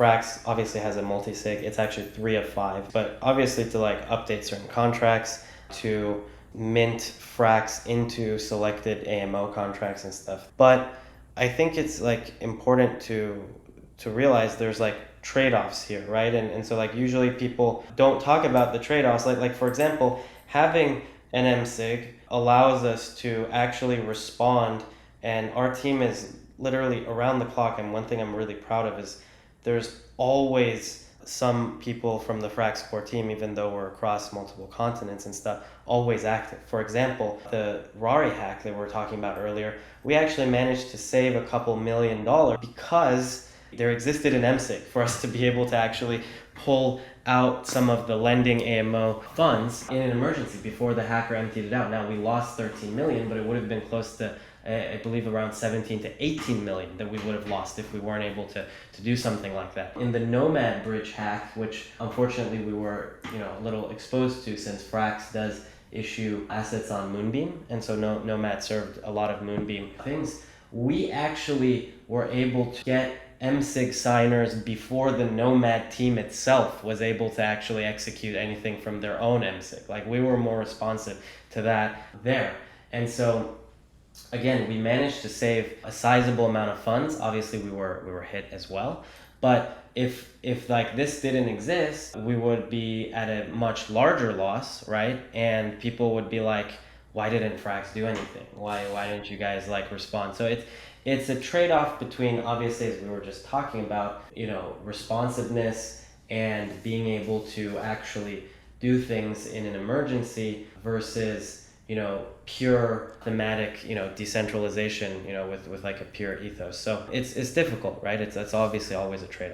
Frax obviously has a multi-sig. It's actually 3 of 5, but obviously to like update certain contracts, to mint Frax into selected AMO contracts and stuff. But I think it's like important to realize there's like trade-offs here, right? And so like usually people don't talk about the trade-offs. Like for example, having an MSig allows us to actually respond, and our team is literally around the clock. And one thing I'm really proud of is there's always some people from the Frax core team, even though we're across multiple continents and stuff, always active. For example, the Rari hack that we were talking about earlier, we actually managed to save a couple $1 million because there existed an MSig for us to be able to actually pull out some of the lending AMO funds in an emergency before the hacker emptied it out. Now we lost 13 million, but it would have been close to, I believe, around 17 to 18 million that we would have lost if we weren't able to do something like that. In the Nomad bridge hack, which unfortunately we were a little exposed to, since Frax does issue assets on Moonbeam, and so Nomad served a lot of Moonbeam things, we actually were able to get MSig signers before the Nomad team itself was able to actually execute anything from their own MSig. Like, we were more responsive to that there. And so again, we managed to save a sizable amount of funds. Obviously we were hit as well, but if like this didn't exist, we would be at a much larger loss, right? And people would be like, why didn't Frax do anything? Why didn't you guys like respond? So it's a trade-off between, obviously, as we were just talking about, responsiveness and being able to actually do things in an emergency versus pure thematic, decentralization, with like a pure ethos. So it's difficult, right? It's obviously always a trade-off.